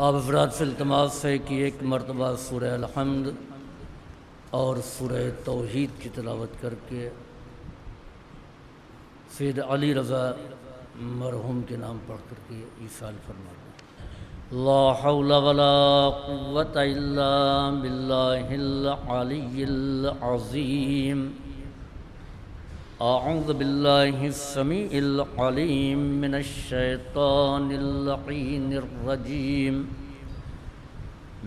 آپ افراد سے التماس ہے کہ ایک مرتبہ سورہ الحمد اور سورہ توحید کی تلاوت کر کے سید علی رضا مرحوم کے نام پڑھ کر کے ایصال فرما دیں۔ لا حول ولا قوة الا باللہ العلی العظیم۔ اعوذ باللہ السمیع العلیم من الشیطان اللعین الرجیم۔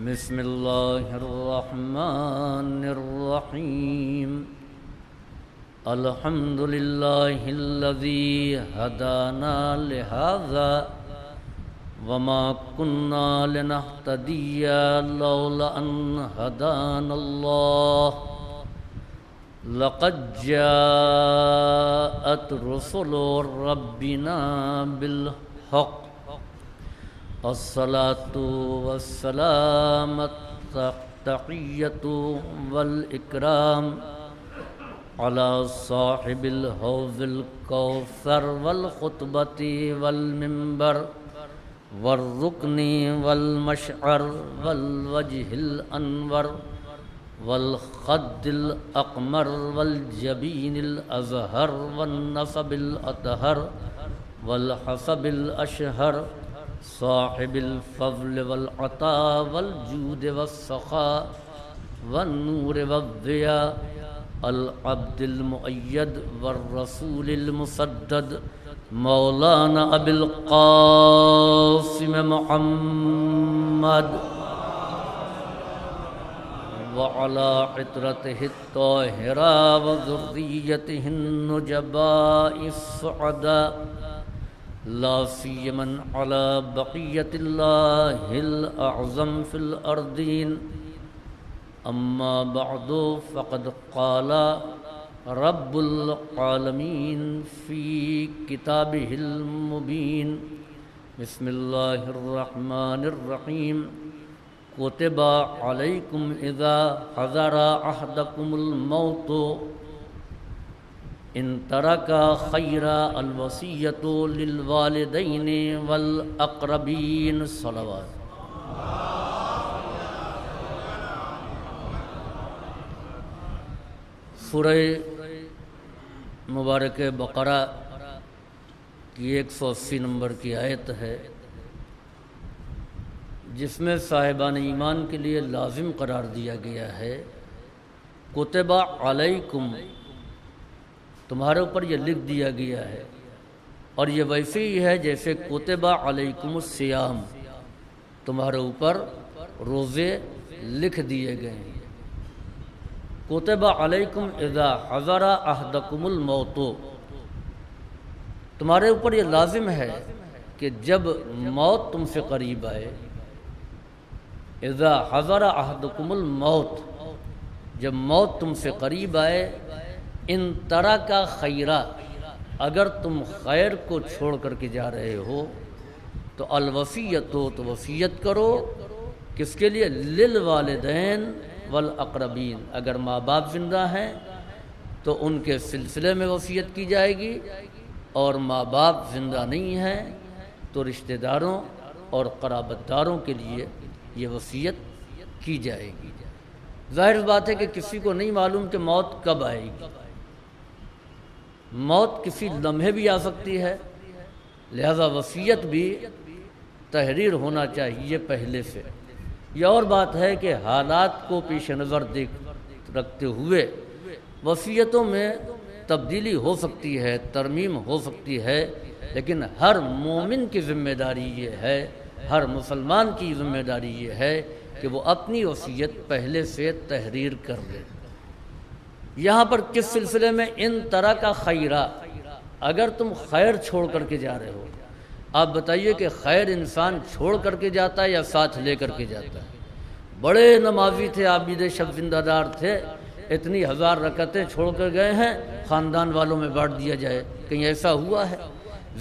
بسم اللہ الرحمن الرحیم۔ الحمد للہ الذی ہدانا لہذا وما كنا لنهتدي لولا أن هدانا الله لقد جاءت رسل ربنا بالحق الصلاة والسلام التحية والإكرام على صاحب الحوض الكوثر والخطبة والمنبر والركن والمشعر والوجه الأنور والخد الأقمر والجبين الأزهر والنصب الأطهر والحسب الأشهر صاحب الفضل والعطاء والجود والسخاء والنور والضياء العبد المؤيد والرسول المسدد مولانا ابی القاسم محمد وعلى عطرته الطاهرة وذريته النجباء السعداء لا سيما على بقية الله الأعظم في الأرضين أما بعد فقد قال رب العالمین فی کتابہ المبین۔ بسم اللہ الرحمن الرحیم۔ کتب علیکم اذا حضر احدکم الموت ان ترک خیرا الوصیۃ للوالدین والاقربین۔ صلوات۔ سورہ مبارک بقرہ کی 180 نمبر کی آیت ہے، جس میں صاحبان ایمان کے لیے لازم قرار دیا گیا ہے کتب علیکم، تمہارے اوپر یہ لکھ دیا گیا ہے، اور یہ ویسے ہی ہے جیسے کتب علیکم الصیام، تمہارے اوپر روزے لکھ دیے گئے ہیں۔ کتب علیکم اذا حضر احدکم الموت، تمہارے اوپر یہ لازم ہے کہ جب موت تم سے قریب آئے، اذا حضر احدکم الموت، جب موت تم سے قریب آئے، ان ترک خیرا، اگر تم خیر کو چھوڑ کر کے جا رہے ہو تو الوصیۃ، تو وصیت کرو، کس کے لیے؟ للوالدین والاقربین، اگر ماں باپ زندہ ہیں تو ان کے سلسلے میں وصیت کی جائے گی، اور ماں باپ زندہ نہیں ہیں تو رشتہ داروں اور قرابت داروں کے لیے یہ وصیت کی جائے گی۔ ظاہر بات ہے کہ کسی کو نہیں معلوم کہ موت کب آئے گی، موت کسی لمحے بھی آ سکتی ہے، لہذا وصیت بھی تحریر ہونا چاہیے پہلے سے۔ یہ اور بات ہے کہ حالات کو پیش نظر رکھتے ہوئے وصیتوں میں تبدیلی ہو سکتی ہے، ترمیم ہو سکتی ہے، لیکن ہر مومن کی ذمہ داری یہ ہے، ہر مسلمان کی ذمہ داری یہ ہے کہ وہ اپنی وصیت پہلے سے تحریر کر لے۔ یہاں پر کس سلسلے میں؟ ان طرح کا خیرہ، اگر تم خیر چھوڑ کر کے جا رہے ہو۔ آپ بتائیے کہ خیر انسان چھوڑ کر کے جاتا ہے یا ساتھ لے کر کے جاتا ہے؟ بڑے نمازی تھے، عابد شب زندہ دار تھے، اتنی 1000 رکعتیں چھوڑ کر گئے ہیں، خاندان والوں میں بانٹ دیا جائے، کہیں ایسا ہوا ہے؟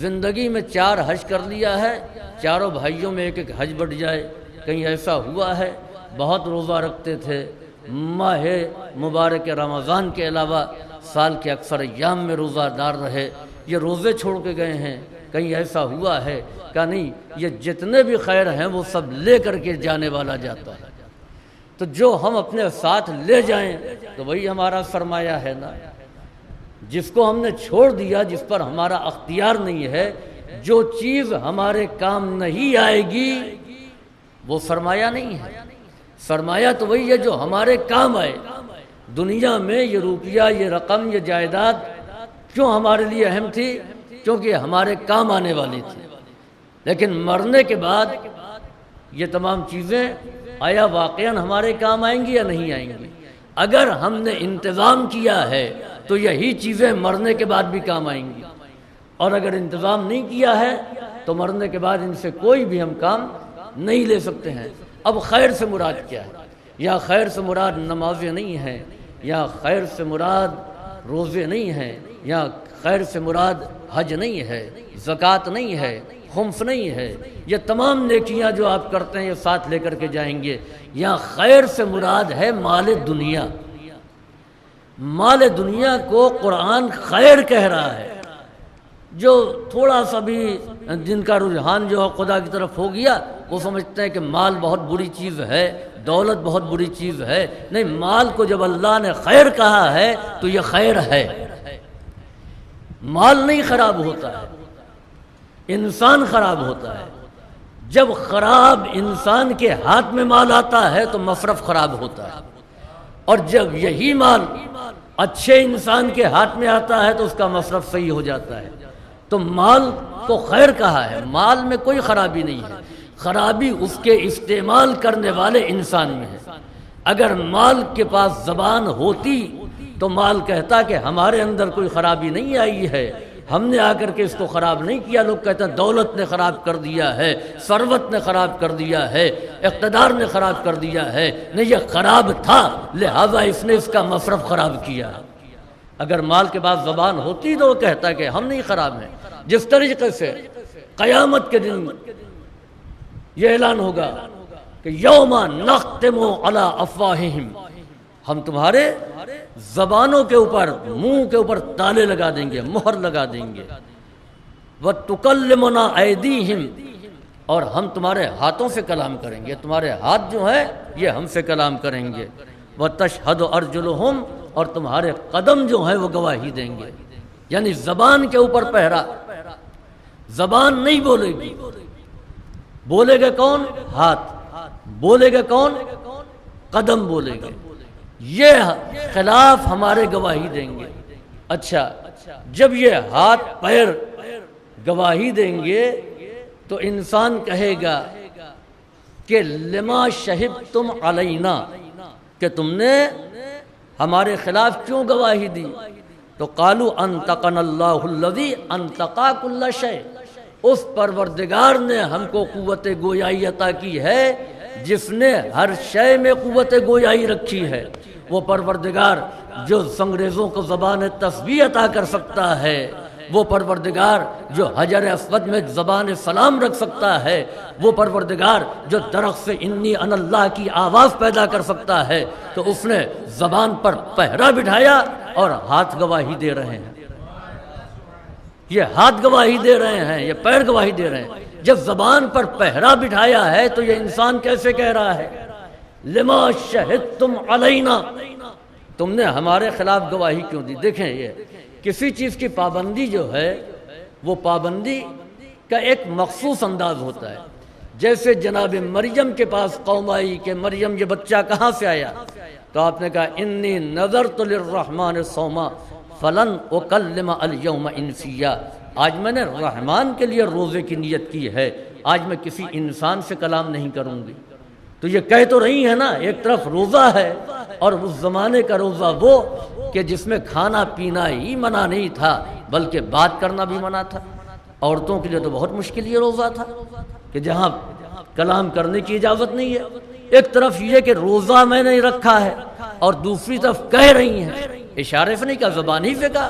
زندگی میں 4 حج کر لیا ہے، چاروں بھائیوں میں ایک ایک حج بٹ جائے، کہیں ایسا ہوا ہے؟ بہت روزہ رکھتے تھے، ماہ مبارک رمضان کے علاوہ سال کے اکثر ایام میں روزہ دار رہے، یہ روزے چھوڑ کے گئے ہیں، کہیں ایسا ہوا ہے کہا نہیں، یہ جتنے بھی خیر ہیں وہ سب لے کر کے جانے والا جاتا ہے، تو جو ہم اپنے ساتھ لے جائیں تو وہی ہمارا سرمایہ ہے نا۔ جس کو ہم نے چھوڑ دیا، جس پر ہمارا اختیار نہیں ہے، جو چیز ہمارے کام نہیں آئے گی وہ سرمایہ نہیں ہے۔ سرمایہ تو وہی ہے جو ہمارے کام آئے۔ دنیا میں یہ روپیہ، یہ رقم، یہ جائیداد کیوں ہمارے لیے اہم تھی؟ کیونکہ ہمارے کام آنے والی تھی۔ لیکن مرنے کے بعد یہ تمام چیزیں آیا واقعاً ہمارے کام آئیں گی یا نہیں آئیں گی؟ اگر ہم نے انتظام کیا ہے تو یہی چیزیں مرنے کے بعد بھی کام آئیں گی، اور اگر انتظام نہیں کیا ہے تو مرنے کے بعد ان سے کوئی بھی ہم کام نہیں لے سکتے ہیں۔ اب خیر سے مراد کیا ہے؟ یا خیر سے مراد نمازیں نہیں ہیں، یا خیر سے مراد روزے نہیں ہیں، یا خیر سے مراد حج نہیں ہے، زکوٰۃ نہیں ہے، خمس نہیں ہے، یہ تمام نیکیاں جو آپ کرتے ہیں یہ ساتھ لے کر کے جائیں گے۔ یا خیر سے مراد ہے مال دنیا۔ مال دنیا کو قرآن خیر کہہ رہا ہے۔ جو تھوڑا سا بھی جن کا رجحان جو ہے خدا کی طرف ہو گیا، وہ سمجھتے ہیں کہ مال بہت بری چیز ہے، دولت بہت بری چیز ہے۔ نہیں، مال کو جب اللہ نے خیر کہا ہے تو یہ خیر ہے۔ مال نہیں خراب ہوتا ہے، انسان خراب ہوتا ہے۔ جب خراب انسان کے ہاتھ میں مال آتا ہے تو مصرف خراب ہوتا ہے، اور جب یہی مال اچھے انسان کے ہاتھ میں آتا ہے تو اس کا مصرف صحیح ہو جاتا ہے۔ تو مال کو خیر کہا ہے، مال میں کوئی خرابی نہیں ہے، خرابی اس کے استعمال کرنے والے انسان میں ہے۔ اگر مال کے پاس زبان ہوتی تو مال کہتا کہ ہمارے اندر کوئی خرابی نہیں آئی ہے، ہم نے آ کر کے اس کو خراب نہیں کیا۔ لوگ کہتے ہیں دولت نے خراب کر دیا ہے، ثروت نے خراب کر دیا ہے، اقتدار نے خراب کر دیا ہے۔ نہیں، یہ خراب تھا لہذا اس نے اس کا مصرف خراب کیا۔ اگر مال کے بعد زبان ہوتی تو وہ کہتا کہ ہم نہیں خراب ہیں۔ جس طریقے سے قیامت کے دن یہ اعلان ہوگا کہ یوم نختم علی افواہہم، ہم تمہارے زبانوں کے اوپر، منہ کے اوپر تالے لگا دیں گے، مہر لگا دیں گے۔ وتکلمنا ایدیہم، اور ہم تمہارے ہاتھوں سے کلام کریں گے، تمہارے ہاتھ جو ہیں یہ ہم سے کلام کریں گے۔ وتشہد ارجلہم، اور تمہارے قدم جو ہیں وہ گواہی دیں گے۔ یعنی زبان کے اوپر پہرا، زبان نہیں بولے گی، بولے گا کون؟ ہاتھ۔ بولے گا کون؟ قدم بولے گا۔ یہ خلاف ہمارے گواہی دیں گے۔ اچھا، جب یہ ہاتھ پیر گواہی دیں گے تو انسان کہے گا کہ لما شہدتم علینا، کہ تم نے ہمارے خلاف کیوں گواہی دی؟ تو قالوا انطقنا اللہ الذی انطقا کل شیء، اس پروردگار نے ہم کو قوت گویائی عطا کی ہے جس نے ہر شے میں قوت گویائی رکھی ہے۔ وہ پروردگار جو انگریزوں کو زبان تسبیح عطا کر سکتا ہے، وہ پروردگار جو حجر اسود میں زبان سلام رکھ سکتا ہے، وہ پروردگار جو درخت سے انی انا اللہ کی آواز پیدا کر سکتا ہے، تو اس نے زبان پر پہرا بٹھایا اور ہاتھ گواہی دے رہے ہیں۔ یہ ہاتھ گواہی دے رہے ہیں، یہ پیر گواہی دے رہے ہیں۔ جب زبان پر پہرا بٹھایا ہے تو یہ انسان کیسے کہہ رہا ہے لما شہدتم علینا، تم نے ہمارے خلاف گواہی کیوں دی؟ دیکھیں، یہ کسی چیز کی پابندی جو ہے وہ پابندی کا ایک مخصوص انداز ہوتا ہے۔ جیسے جناب مریم کے پاس قوم آئی کہ مریم یہ بچہ کہاں سے آیا، تو آپ نے کہا انی نذرت للرحمن صوما فلن اکلم اليوم انسیا، آج میں نے رحمان کے لیے روزے کی نیت کی ہے، آج میں کسی انسان سے کلام نہیں کروں گی۔ تو یہ کہہ تو رہی ہے نا، ایک طرف روزہ ہے اور اس زمانے کا روزہ وہ کہ جس میں کھانا پینا ہی منع نہیں تھا بلکہ بات کرنا بھی منع تھا۔ عورتوں کے لیے تو بہت مشکل یہ روزہ تھا کہ جہاں کلام کرنے کی اجازت نہیں ہے۔ ایک طرف یہ کہ روزہ میں نے رکھا ہے اور دوسری طرف کہہ رہی ہیں، اشارے سے نہیں کہا، زبان ہی سے کہا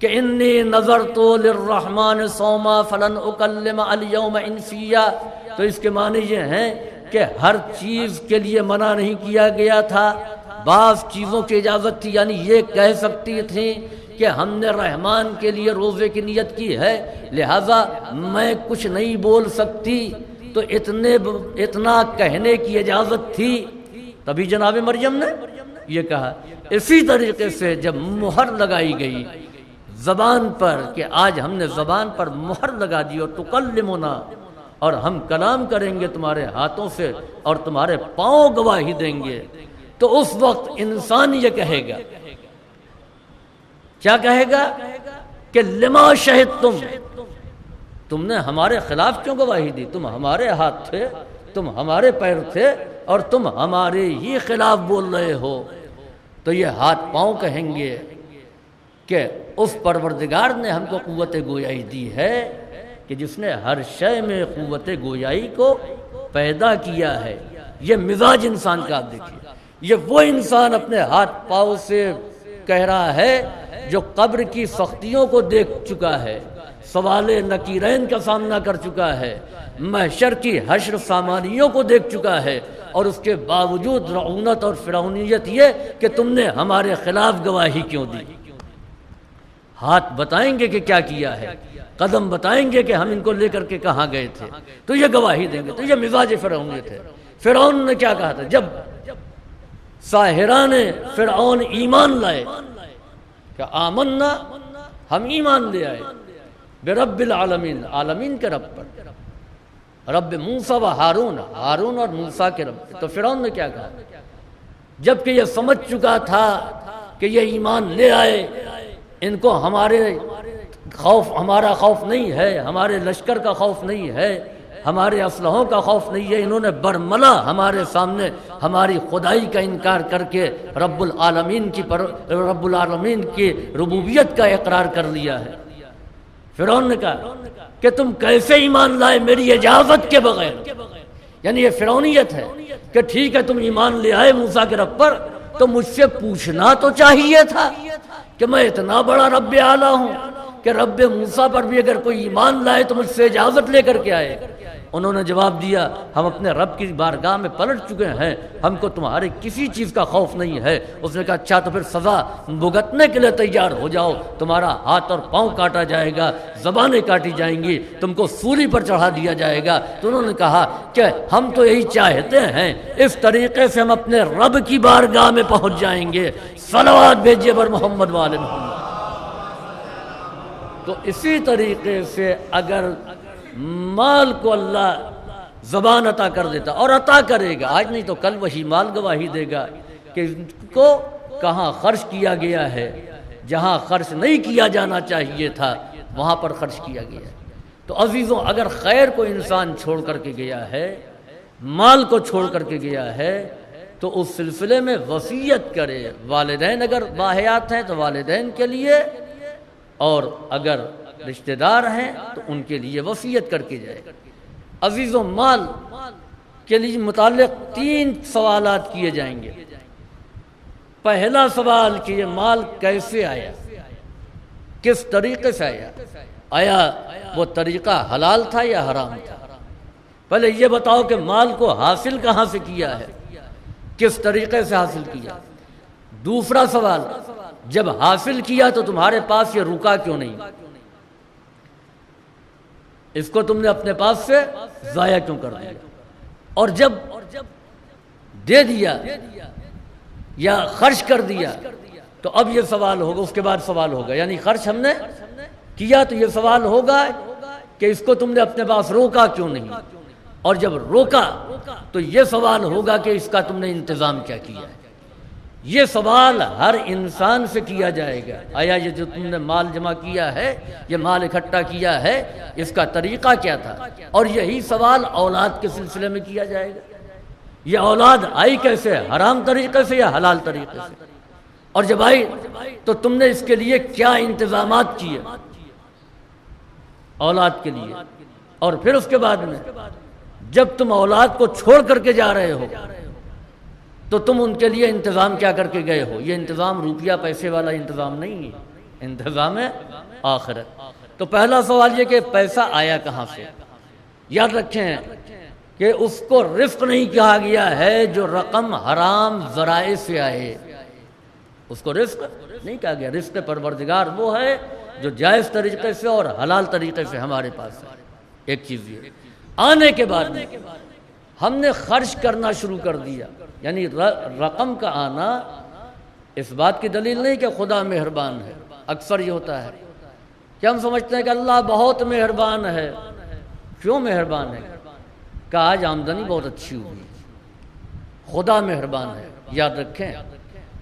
کہ انی نذرت للرحمن صوما فلن اکلم اليوم انسیا۔ تو اس کے معنی یہ ہیں کہ ہر چیز کے لیے منع نہیں کیا گیا تھا، بعض چیزوں کی اجازت تھی، یعنی یہ کہہ سکتی تھیں کہ ہم نے رحمان کے لیے روزے کی نیت کی ہے، لہذا میں کچھ نہیں بول سکتی، تو اتنا کہنے کی اجازت تھی، تبھی جناب مریم نے یہ کہا۔ اسی طریقے سے جب مہر لگائی گئی زبان پر کہ آج ہم نے زبان پر مہر لگا دی اور تکلمنا، اور ہم کلام کریں گے تمہارے ہاتھوں سے اور تمہارے پاؤں گواہی دیں گے، تو اس وقت انسان یہ کہے گا، کیا کہے گا کہ لما شہدتم، تم نے ہمارے خلاف کیوں گواہی دی؟ تم ہمارے ہاتھ تھے، تم ہمارے پیر تھے، اور تم ہمارے ہی خلاف بول رہے ہو۔ تو یہ ہاتھ پاؤں کہیں گے کہ اس پروردگار نے ہم کو قوت گویائی دی ہے کہ جس نے ہر شے میں قوت گویائی کو پیدا کیا ہے۔ یہ مزاج انسان کا آپ دیکھیے، یہ وہ انسان اپنے ہاتھ پاؤں سے کہہ رہا ہے جو قبر کی سختیوں کو دیکھ چکا ہے، سوال نکیرین کا سامنا کر چکا ہے، محشر کی حشر سامانیوں کو دیکھ چکا ہے، اور اس کے باوجود رعونت اور فرعونیت یہ کہ تم نے ہمارے خلاف گواہی کیوں دی۔ ہاتھ بتائیں گے کہ کیا کیا ہے، قدم بتائیں گے کہ ہم ان کو لے کر کے کہاں گئے تھے، تو یہ گواہی دیں گے۔ تو یہ مزاج فرعونیت ہے۔ فرعون نے کیا کہا تھا جب ساحران فرعون ایمان لائے کہ آمنا، ہم ایمان لے آئے برب العالمین، عالمین کے رب پر، رب موسیٰ و ہارون، ہارون اور موسیٰ کے رب۔ تو فرعون نے کیا کہا جبکہ یہ سمجھ چکا تھا کہ یہ ایمان لے آئے، ان کو ہمارا خوف نہیں ہے، ہمارے لشکر کا خوف نہیں ہے، ہمارے اسلحوں کا خوف نہیں ہے، انہوں نے برملا ہمارے سامنے ہماری خدائی کا انکار کر کے رب العالمین کی ربوبیت کا اقرار کر لیا ہے۔ فرعون نے کہا کہ تم کیسے ایمان لائے میری اجازت کے بغیر؟ یعنی یہ فرعونیت ہے کہ ٹھیک ہے تم ایمان لے آئے موسیٰ کے رب پر، تو مجھ سے پوچھنا تو چاہیے تھا کہ میں اتنا بڑا رب اعلیٰ ہوں کہ رب موسیٰ پر بھی اگر کوئی ایمان لائے تو مجھ سے اجازت لے کر کے آئے۔ انہوں نے جواب دیا ہم اپنے رب کی بارگاہ میں پلٹ چکے ہیں، ہم کو تمہارے کسی چیز کا خوف نہیں ہے۔ اس نے کہا اچھا تو پھر سزا بھگتنے کے لیے تیار ہو جاؤ، تمہارا ہاتھ اور پاؤں کاٹا جائے گا، زبانیں کاٹی جائیں گی، تم کو سولی پر چڑھا دیا جائے گا۔ تو انہوں نے کہا کہ ہم تو یہی چاہتے ہیں، اس طریقے سے ہم اپنے رب کی بارگاہ میں پہنچ جائیں گے۔ صلوات بھیجیے بر محمد والے محمد۔ تو اسی طریقے سے اگر مال کو اللہ زبان عطا کر دیتا، اور عطا کرے گا، آج نہیں تو کل وہی مال گواہی دے گا کہ ان کو کہاں خرچ کیا گیا ہے، جہاں خرچ نہیں کیا جانا چاہیے تھا وہاں پر خرچ کیا گیا ہے۔ تو عزیزوں اگر خیر کو انسان چھوڑ کر کے گیا ہے، مال کو چھوڑ کر کے گیا ہے، تو اس سلسلے میں وصیت کرے۔ والدین اگر باحیات ہیں تو والدین کے لیے، اور اگر رشتہ دار ہیں تو ان کے لیے وصیت کر کے جائے۔ عزیزوں مال کے لیے متعلق 3 سوالات کیے جائیں گے۔ پہلا سوال کہ یہ مال کیسے آیا، کس طریقے سے آیا، آیا وہ طریقہ حلال تھا یا حرام تھا؟ پہلے یہ بتاؤ کہ مال کو حاصل کہاں سے کیا ہے، کس طریقے سے حاصل کیا۔ دوسرا سوال جب حاصل کیا تو تمہارے پاس یہ رکا کیوں نہیں، اس کو تم نے اپنے پاس سے ضائع کیوں کر دیا؟ اور جب دے دیا یا خرچ کر دیا تو اب یہ سوال ہوگا، اس کے بعد سوال ہوگا، یعنی خرچ ہم نے کیا تو یہ سوال ہوگا کہ اس کو تم نے اپنے پاس روکا کیوں نہیں، اور جب روکا تو یہ سوال ہوگا کہ اس کا تم نے انتظام کیا کیا ہے۔ یہ سوال ہر انسان سے کیا جائے گا، آیا یہ جو تم نے مال جمع کیا ہے، یہ مال اکٹھا کیا ہے، اس کا طریقہ کیا تھا؟ اور یہی سوال اولاد کے سلسلے میں کیا جائے گا، یہ اولاد آئی کیسے، حرام طریقے سے یا حلال طریقے سے؟ اور جب آئی تو تم نے اس کے لیے کیا انتظامات کیے اولاد کے لیے؟ اور پھر اس کے بعد میں جب تم اولاد کو چھوڑ کر کے جا رہے ہو تو تم ان کے لیے انتظام کیا کر کے گئے ہو؟ یہ انتظام روپیہ پیسے والا انتظام نہیں ہے، انتظام ہے آخرت۔ تو پہلا سوال یہ کہ پیسہ آیا کہاں سے؟ یاد رکھیں کہ اس کو رزق نہیں کہا گیا ہے جو رقم حرام ذرائع سے آئے، اس کو رزق نہیں کہا گیا. رزق پروردگار وہ ہے جو جائز طریقے سے اور حلال طریقے سے ہمارے پاس ہے. ایک چیز یہ آنے کے بعد ہم نے خرچ کرنا شروع کر دیا، یعنی رقم کا آنا اس بات کی دلیل نہیں کہ خدا مہربان ہے. اکثر یہ ہوتا ہے کہ ہم سمجھتے ہیں کہ اللہ بہت مہربان ہے. کیوں مہربان ہے؟ کہ آج آمدنی بہت اچھی ہوئی. خدا مہربان ہے. یاد رکھیں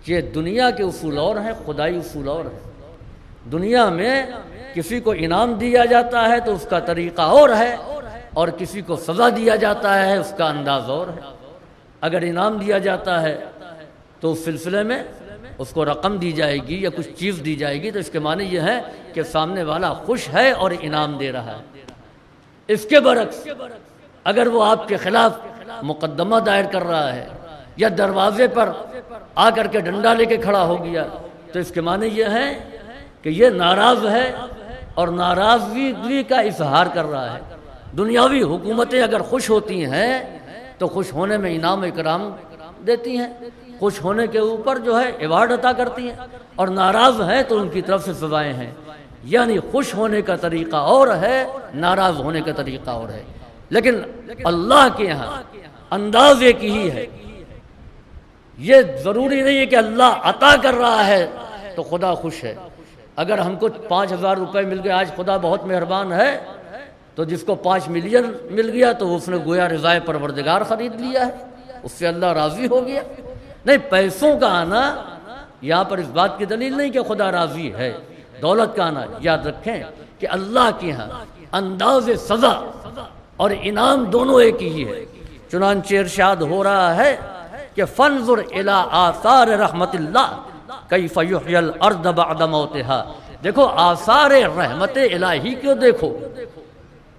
کہ دنیا کے اصول اور ہیں، خدائی اصول اور ہیں. دنیا میں کسی کو انعام دیا جاتا ہے تو اس کا طریقہ اور ہے، اور کسی کو سزا دیا جاتا ہے اس کا انداز اور ہے. اگر انعام دیا جاتا ہے تو اس سلسلے میں اس کو رقم دی جائے گی یا کچھ چیز دی جائے گی، تو اس کے معنی یہ ہے کہ سامنے والا خوش ہے اور انعام دے رہا ہے. اس کے برعکس اگر وہ آپ کے خلاف مقدمہ دائر کر رہا ہے یا دروازے پر آ کر کے ڈنڈا لے کے کھڑا ہو گیا، تو اس کے معنی یہ ہے کہ یہ ناراض ہے اور ناراضگی کا اظہار کر رہا ہے. دنیاوی حکومتیں اگر خوش ہوتی ہیں تو خوش ہونے میں انعام و اکرام دیتی ہیں، خوش ہونے کے اوپر جو ہے ایوارڈ عطا کرتی ہیں، اور ناراض ہیں تو ان کی طرف سے سزائیں ہیں. یعنی خوش ہونے کا طریقہ اور ہے، ناراض ہونے کا طریقہ اور ہے. لیکن اللہ کے یہاں انداز ایک ہی ہے. یہ ضروری نہیں ہے کہ اللہ عطا کر رہا ہے تو خدا خوش ہے. اگر ہم کو 5,000 روپے مل گئے، آج خدا بہت مہربان ہے، تو جس کو 5 ملین مل گیا تو اس نے گویا رضائے پروردگار خرید لیا ہے، اس سے اللہ راضی ہو گیا. نہیں، پیسوں کا آنا یہاں پر اس بات کی دلیل نہیں کہ خدا راضی ہے. دولت کا آنا، یاد رکھیں کہ اللہ کے ہاں انداز سزا اور انعام دونوں ایک ہی ہے. چنانچہ ارشاد ہو رہا ہے کہ فانظر الی آثار رحمت اللہ کیف یحیی الارض بعد موتها. دیکھو آثار رحمت الہی کو دیکھو،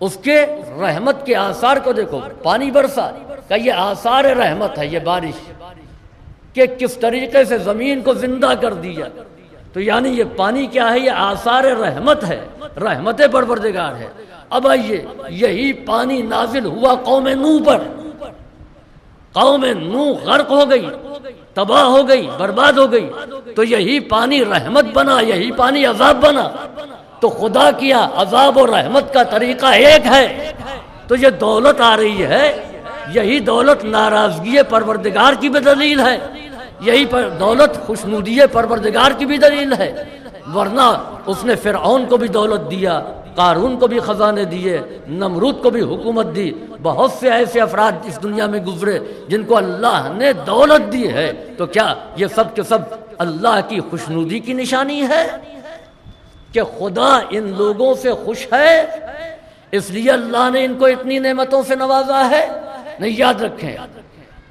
اس کے رحمت کے آثار کو دیکھو. پانی برسا کہ یہ آثار رحمت ہے، یہ بارش کہ کس طریقے سے زمین کو زندہ کر دیا. تو یعنی یہ پانی کیا ہے؟ یہ آثار رحمت ہے، رحمت پروردگار ہے. اب آئیے، یہی پانی نازل ہوا قوم نوح پر. قوم نوح غرق ہو گئی، تباہ ہو گئی، برباد ہو گئی. تو یہی پانی رحمت بنا، یہی پانی عذاب بنا. تو خدا کیا عذاب اور رحمت کا طریقہ ایک ہے. تو یہ دولت آ رہی ہے، یہی دولت ناراضگی پروردگار کی بھی دلیل ہے، یہی دولت خوشنودی پروردگار کی بھی دلیل ہے. ورنہ اس نے فرعون کو بھی دولت دیا، قارون کو بھی خزانے دیے، نمرود کو بھی حکومت دی. بہت سے ایسے افراد اس دنیا میں گزرے جن کو اللہ نے دولت دی ہے. تو کیا یہ سب کے سب اللہ کی خوشنودی کی نشانی ہے کہ خدا ان لوگوں سے خوش ہے اس لیے اللہ نے ان کو اتنی نعمتوں سے نوازا ہے؟ نہیں، یاد رکھیں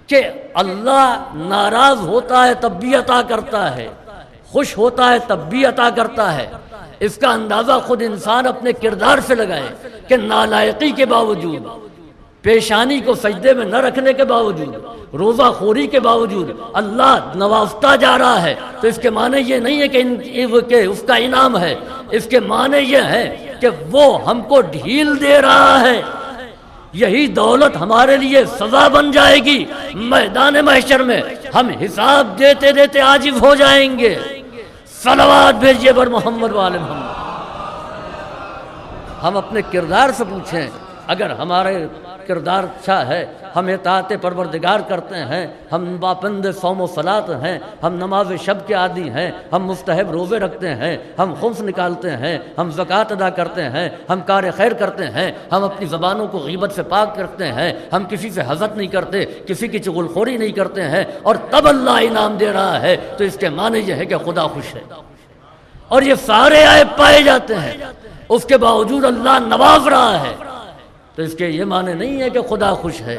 کہ اللہ ناراض ہوتا ہے تب بھی عطا کرتا ہے، خوش ہوتا ہے تب بھی عطا کرتا ہے. اس کا اندازہ خود انسان اپنے کردار سے لگائے کہ نالائقی کے باوجود، پیشانی کو سجدے میں نہ رکھنے کے باوجود، روزہ خوری کے باوجود اللہ نوازتا جا رہا ہے. تو اس کے معنی یہ نہیں ہے کہ اس کا انعام ہے، اس کے معنی یہ ہے کہ وہ ہم کو ڈھیل دے رہا ہے. یہی دولت ہمارے لیے سزا بن جائے گی. میدان محشر میں ہم حساب دیتے دیتے عاجز ہو جائیں گے. صلوات بھیجیے بر محمد والے محمد. ہم اپنے کردار سے پوچھیں، اگر ہمارے کردار اچھا ہے، ہم اطاعت پروردگار کرتے ہیں، ہم پابند صوم و صلاۃ ہیں، ہم نماز شب کے عادی ہیں، ہم مستحب روزے رکھتے ہیں، ہم خمس نکالتے ہیں، ہم زکوٰۃ ادا کرتے ہیں، ہم کار خیر کرتے ہیں، ہم اپنی زبانوں کو غیبت سے پاک کرتے ہیں، ہم کسی سے حسد نہیں کرتے، کسی کی چغل خوری نہیں کرتے ہیں، اور تب اللہ انعام دے رہا ہے. تو اس کے معنی یہ ہے کہ خدا خوش ہے. اور یہ سارے عیب پائے جاتے ہیں، اس کے باوجود اللہ نواز رہا ہے. تو اس کے یہ معنی نہیں ہے کہ خدا خوش ہے،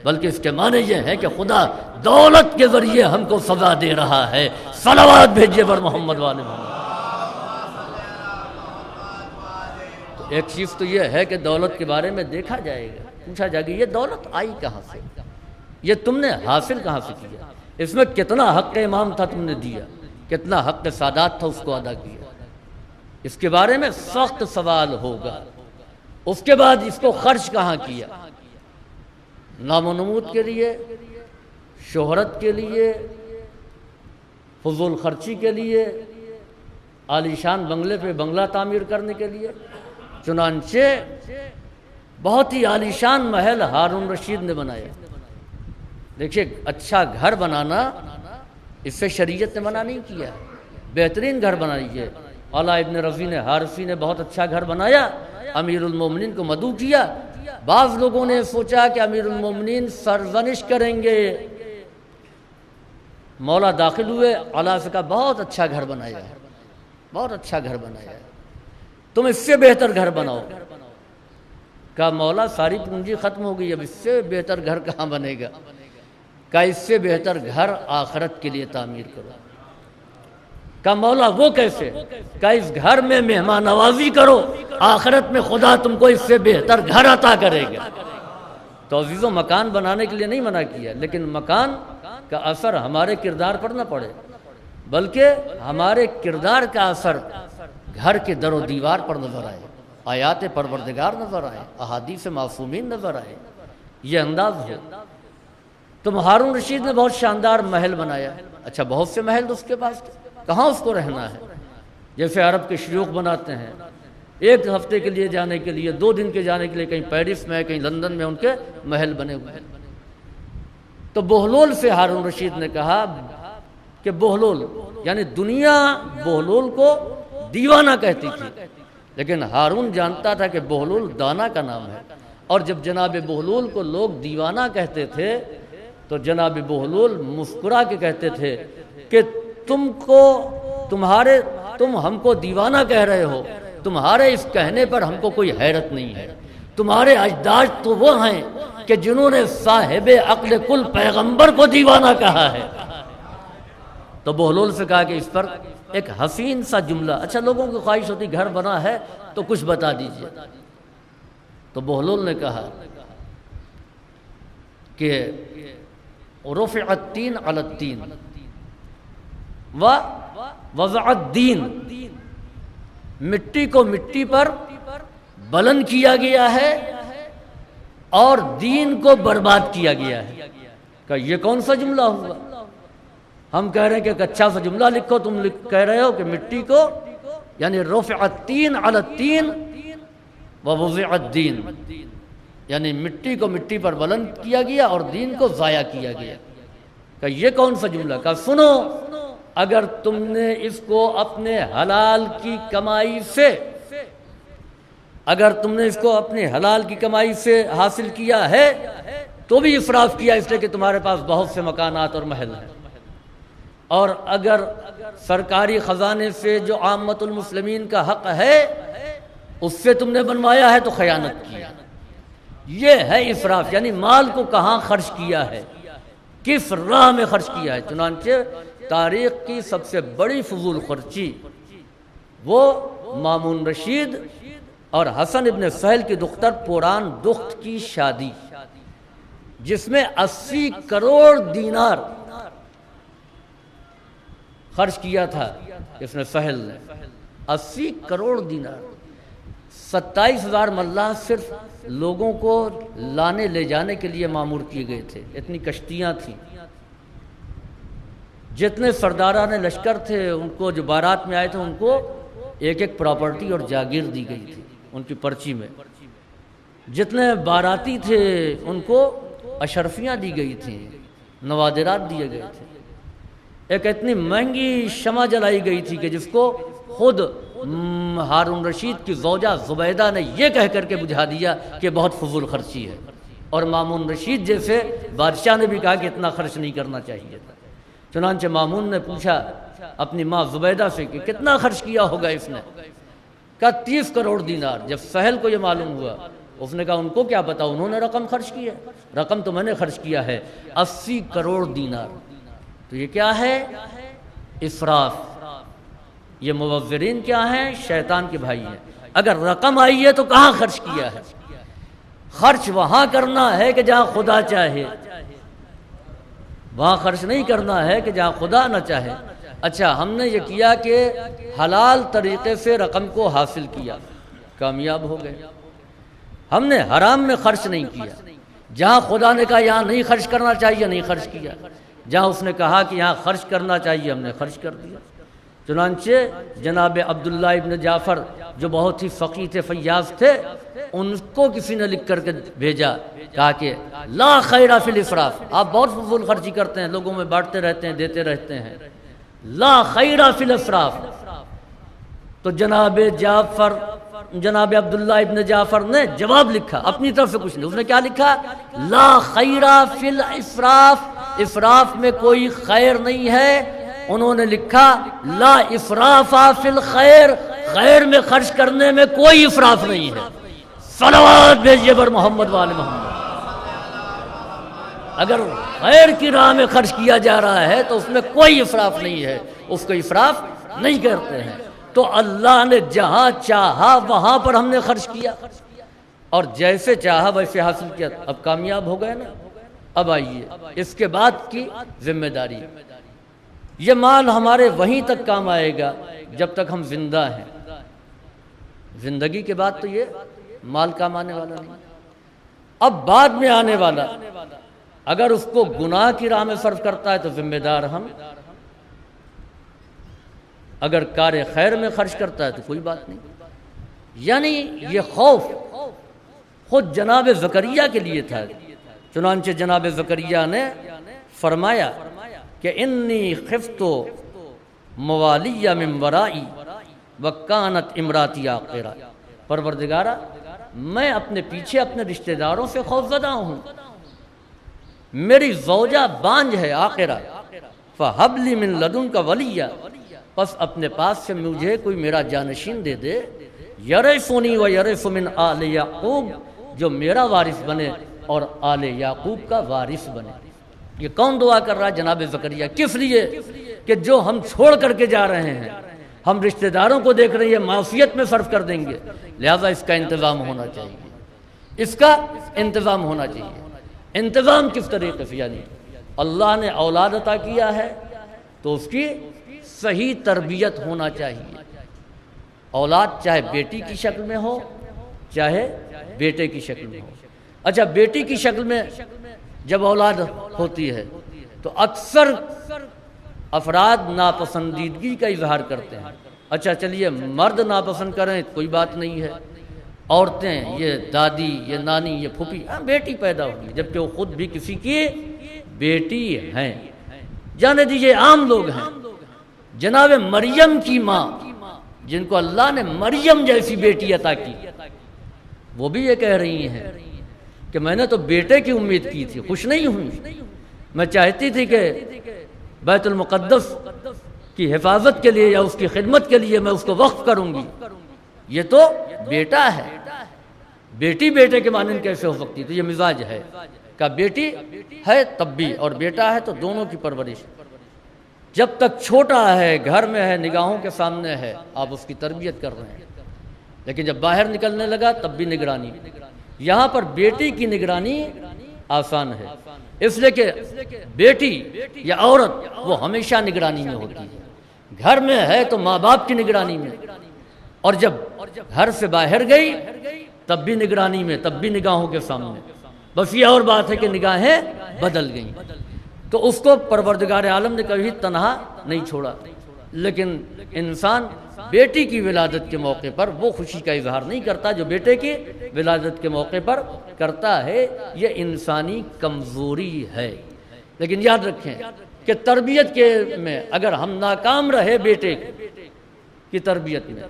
بلکہ اس کے معنی یہ ہے کہ خدا دولت کے ذریعے ہم کو سزا دے رہا ہے. صلوات بھیجیے بر محمد والے محمد. تو ایک چیز تو یہ ہے کہ دولت کے بارے میں دیکھا جائے گا، پوچھا جائے گا یہ دولت آئی کہاں سے، یہ تم نے حاصل کہاں سے کیا، اس میں کتنا حق امام تھا تم نے دیا، کتنا حق سادات تھا اس کو ادا کیا. اس کے بارے میں سخت سوال ہوگا. اس کے بعد اس کو خرچ کہاں کیا؟ نام و نمود کے لیے، شہرت کے لیے، فضول خرچی کے لیے، عالیشان بنگلے پہ بنگلہ تعمیر کرنے کے لیے۔ چنانچہ بہت ہی عالیشان محل ہارون رشید نے بنایا۔ دیکھیے، اچھا گھر بنانا اس سے شریعت نے منع نہیں کیا، بہترین گھر بنائیے۔ اعلیٰ ابن رفیع نے حارثی نے بہت اچھا گھر بنایا، امیر المومنین کو مدعو کیا۔ بعض لوگوں نے سوچا کہ امیر المومنین سرزنش کریں گے، مولا داخل ہوئے، اعلیٰ سے کہا بہت اچھا گھر بنایا ہے، بہت اچھا گھر بنایا ہے، تم اس سے بہتر گھر بناؤ۔ کہا مولا ساری پونجی ختم ہو گئی، اب اس سے بہتر گھر کہاں بنے گا؟ کہا اس سے بہتر گھر آخرت کے لیے تعمیر کرو۔ کہا مولا وہ کیسے؟ کہا اس گھر میں مہمان نوازی کرو، آخرت میں خدا تم کو اس سے بہتر گھر عطا کرے گا۔ تو عزیزوں، مکان بنانے کے لیے نہیں منع کیا، لیکن مکان کا اثر ہمارے کردار پر نہ پڑے، بلکہ ہمارے کردار کا اثر گھر کے در و دیوار پر نظر آئے، آیات پروردگار نظر آئے، احادیث معصومین نظر آئے، یہ انداز ہو۔ تو ہارون رشید نے بہت شاندار محل بنایا۔ اچھا، بہت سے محل تو اس کے پاس تھے، کہاں اس کو رہنا ہے؟ جیسے عرب کے شیوخ بناتے ہیں، ایک ہفتے کے لیے جانے کے لیے، 2 دن کے جانے کے لیے کہیں پیرس میں، کہیں لندن میں ان کے محل بنے ہوئے ہیں۔ تو بہلول سے ہارون رشید نے کہا کہ بہلول، یعنی دنیا بہلول کو دیوانہ کہتی تھی، لیکن ہارون جانتا تھا کہ بہلول دانا کا نام ہے، اور جب جناب بہلول کو لوگ دیوانہ کہتے تھے تو جناب بہلول مسکرا کے کہتے تھے کہ تم ہم کو دیوانہ کہہ رہے ہو، تمہارے اس کہنے پر ہم کو کوئی حیرت نہیں ہے، تمہارے اجداد تو وہ ہیں کہ جنہوں نے صاحب عقل کل پیغمبر کو دیوانہ کہا ہے۔ تو بہلول سے کہا کہ اس پر ایک حسین سا جملہ، اچھا لوگوں کی خواہش ہوتی گھر بنا ہے تو کچھ بتا دیجئے۔ تو بہلول نے کہا کہ رفع التین علی التین ووضع الدین، مٹی کو مٹی پر بلند کیا گیا ہے اور دین کو برباد کیا گیا ہے۔ کہ یہ کون سا جملہ ہوا؟ ہم کہہ رہے ہیں کہ ایک اچھا سا جملہ لکھو، تم کہہ رہے ہو کہ مٹی کو، یعنی رفع التین علی التین ووضع الدین، یعنی مٹی کو مٹی پر بلند کیا گیا اور دین کو ضائع کیا گیا۔ کہ یہ کون سا جملہ؟ کہ سنو، اگر تم نے اس کو اپنے حلال کی کمائی سے، اگر تم نے اس کو اپنے حلال کی کمائی سے حاصل کیا ہے تو بھی اسراف کیا، اس لیے کہ تمہارے پاس بہت سے مکانات اور محل ہیں، اور اگر سرکاری خزانے سے جو عامت المسلمین کا حق ہے اس سے تم نے بنوایا ہے تو خیانت کی۔ یہ ہے اسراف، یعنی مال کو کہاں خرچ کیا ہے، کس راہ میں خرچ کیا ہے۔ چنانچہ تاریخ کی سب سے بڑی فضول خرچی وہ مامون رشید اور حسن ابن سہل کی دختر پوران دخت کی شادی، جس میں 80 کروڑ دینار خرچ کیا تھا اس نے، سہل نے 80 کروڑ دینار، 27,000 ملاح صرف لوگوں کو لانے لے جانے کے لیے معمور کیے گئے تھے، اتنی کشتیاں تھیں۔ جتنے سرداران لشکر تھے ان کو، جو بارات میں آئے تھے، ان کو ایک ایک پراپرٹی اور جاگیر دی گئی تھی ان کی پرچی میں۔ جتنے باراتی تھے ان کو اشرفیاں دی گئی تھیں، نوادرات دیے گئے تھے۔ ایک اتنی مہنگی شمع جلائی گئی تھی کہ جس کو خود ہارون رشید کی زوجہ زبیدہ نے یہ کہہ کر کے بجھا دیا کہ بہت فضول خرچی ہے، اور مامون رشید جیسے بادشاہ نے بھی کہا کہ اتنا خرچ نہیں کرنا چاہیے تھا۔ چنانچہ مامون نے پوچھا اپنی ماں زبیدہ سے کہ کتنا خرچ کیا ہوگا اس نے؟ کہا 30 کروڑ دینار۔ جب سہل کو یہ معلوم ہوا اس نے کہا ان کو کیا پتا، انہوں نے رقم خرچ کی ہے، رقم تو میں نے خرچ کیا ہے 80 کروڑ دینار۔ تو یہ کیا ہے؟ اسراف۔ یہ مبذرین کیا ہیں؟ شیطان کے بھائی ہیں۔ اگر رقم آئی ہے تو کہاں خرچ کیا ہے؟ خرچ وہاں کرنا ہے کہ جہاں خدا چاہے، وہاں خرچ نہیں کرنا ہے کہ جہاں خدا نہ چاہے۔ اچھا، ہم نے یہ کیا کہ حلال طریقے سے رقم کو حاصل کیا، کامیاب ہو گئے۔ ہم نے حرام میں خرچ نہیں کیا، جہاں خدا نے کہا یہاں نہیں خرچ کرنا چاہیے نہیں خرچ کیا۔ جہاں اس نے کہا کہ یہاں خرچ کرنا چاہیے ہم نے خرچ کر دیا۔ چنانچہ جناب عبداللہ ابن جعفر جو بہت ہی فقیہ تھے، فیاض تھے، ان کو کسی نے لکھ کر کے بھیجا، کہا کہ لا خیر فی الاسراف، آپ بہت فضول خرچی کرتے ہیں، لوگوں میں بانٹتے رہتے ہیں، دیتے رہتے ہیں، لا خیر فی الاسراف۔ تو جناب عبداللہ ابن جعفر نے جواب لکھا، اپنی طرف سے کچھ نہیں، اس نے کیا لکھا؟ لا خیر فی الاسراف، اسراف میں کوئی خیر نہیں ہے۔ انہوں نے لکھا لا اسراف فی الخیر، خیر میں خرچ کرنے میں کوئی اسراف نہیں ہے۔ صلوات بھیجیے بر محمد وآل محمد۔ اگر خیر کی راہ میں خرچ کیا جا رہا ہے تو اس میں کوئی اسراف نہیں ہے، اس کو اسراف نہیں کرتے ہیں۔ تو اللہ نے جہاں چاہا وہاں پر ہم نے خرچ کیا، اور جیسے چاہا ویسے حاصل کیا، اب کامیاب ہو گئے نا۔ اب آئیے اس کے بعد کی ذمہ داری، یہ مال ہمارے وہیں تک کام آئے گا جب تک ہم زندہ ہیں، زندگی کے بعد تو یہ مال کام آنے والا نہیں۔ اب بعد میں آنے والا اگر اس کو گناہ کی راہ میں صرف کرتا ہے تو ذمہ دار ہم، اگر کار خیر میں خرچ کرتا ہے تو کوئی بات نہیں۔ یعنی یہ خوف خود جناب زکریا کے لیے تھا۔ چنانچہ جناب زکریا نے فرمایا کہ انی خفت موالی من ورائی وکانت امراتی عاقرہ، پروردگارا میں اپنے پیچھے اپنے رشتہ داروں سے خوف زدہ ہوں، میری زوجہ بانجھ ہے عاقرہ، فہب لی من لدنک ولیہ، پس اپنے پاس سے مجھے کوئی میرا جانشین دے دے، یرثنی و یرث من آل یعقوب، جو میرا وارث بنے اور آل یعقوب کا وارث بنے۔ یہ کون دعا کر رہا ہے؟ جناب زکریا۔ کس لیے؟ کہ جو ہم چھوڑ کر کے جا رہے ہیں، ہم رشتہ داروں کو دیکھ رہے ہیں معصیت میں صرف کر دیں گے، لہذا اس کا انتظام ہونا چاہیے، اس کا انتظام ہونا چاہیے۔ انتظام کس طریقے سے؟ یعنی اللہ نے اولاد عطا کیا ہے تو اس کی صحیح تربیت ہونا چاہیے۔ اولاد چاہے بیٹی کی شکل میں ہو چاہے بیٹے کی شکل میں ہو۔ اچھا، بیٹی کی شکل میں جب اولاد ہوتی ہے تو اکثر افراد ناپسندیدگی کا اظہار کرتے ہیں۔ اچھا چلیے، مرد ناپسند کریں کوئی بات نہیں ہے، عورتیں یہ دادی، یہ نانی، یہ پھوپھی، بیٹی پیدا ہوگی، جبکہ وہ خود بھی کسی کی بیٹی ہیں۔ جانے دیجیے عام لوگ ہیں، جناب مریم کی ماں جن کو اللہ نے مریم جیسی بیٹی عطا کی، وہ بھی یہ کہہ رہی ہیں کہ میں نے تو بیٹے کی امید کی تھی، خوش نہیں ہوئی، میں چاہتی تھی کہ بیت المقدس کی حفاظت کے لیے یا اس کی خدمت کے لیے میں اس کو وقف کروں گی، یہ تو بیٹا ہے، بیٹی بیٹے کے مانند کیسے ہو سکتی؟ تو یہ مزاج ہے کہ بیٹی ہے تب بھی اور بیٹا ہے تو دونوں کی پرورش، جب تک چھوٹا ہے گھر میں ہے نگاہوں کے سامنے ہے آپ اس کی تربیت کر رہے ہیں، لیکن جب باہر نکلنے لگا تب بھی نگرانی۔ یہاں پر بیٹی کی نگرانی آسان ہے، اس لیے کہ بیٹی یا عورت وہ ہمیشہ نگرانی میں ہوتی ہے، گھر میں ہے تو ماں باپ کی نگرانی میں، اور جب گھر سے باہر گئی تب بھی نگرانی میں، تب بھی نگاہوں کے سامنے، بس یہ اور بات ہے کہ نگاہیں بدل گئیں۔ تو اس کو پروردگار عالم نے کبھی تنہا نہیں چھوڑا، لیکن انسان بیٹی کی ولادت کے موقع پر وہ خوشی کا اظہار نہیں کرتا جو بیٹے کی ولادت کے موقع پر کرتا ہے، یہ انسانی کمزوری ہے۔ لیکن یاد رکھیں کہ تربیت کے میں اگر ہم ناکام رہے بیٹے کی تربیت میں،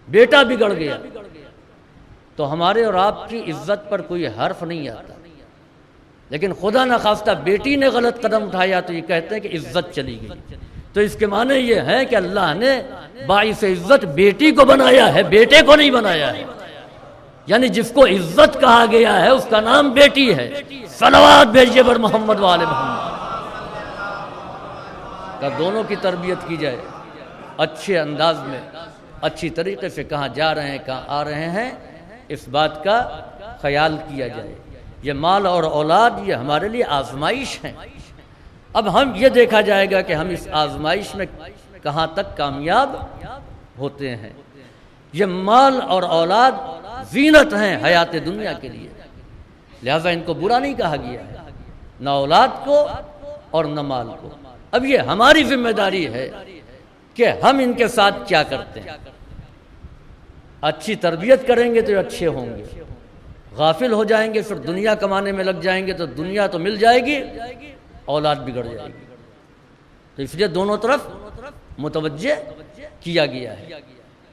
بیٹا بگڑ گیا تو ہمارے اور آپ کی عزت پر کوئی حرف نہیں آتا، لیکن خدا نخواستہ بیٹی نے غلط قدم اٹھایا تو یہ کہتے ہیں کہ عزت چلی گئی۔ تو اس کے معنی یہ ہے کہ اللہ نے باعث عزت بیٹی کو بنایا ہے، بیٹے کو نہیں بنایا ہے، یعنی جس کو عزت کہا گیا ہے اس کا نام بیٹی ہے۔ صلوات بھیجیے بر محمد والے محمد، کہ دونوں کی تربیت کی جائے اچھے انداز میں، اچھی طریقے سے، کہاں جا رہے ہیں کہاں آ رہے ہیں اس بات کا خیال کیا جائے۔ یہ مال اور اولاد یہ ہمارے لیے آزمائش ہیں، اب ہم یہ دیکھا جائے گا کہ ہم اس آزمائش میں کہاں تک کامیاب ہوتے ہیں۔ یہ مال اور اولاد زینت ہیں حیات دنیا کے لیے، لہذا ان کو برا نہیں کہا گیا ہے، نہ اولاد کو اور نہ مال کو۔ اب یہ ہماری ذمہ داری ہے کہ ہم ان کے ساتھ کیا کرتے ہیں۔ اچھی تربیت کریں گے تو یہ اچھے ہوں گے، غافل ہو جائیں گے پھر دنیا کمانے میں لگ جائیں گے تو دنیا تو مل جائے گی، اولاد بگڑ جائے گی۔ تو اس لیے دونوں طرف متوجہ کیا گیا ہے۔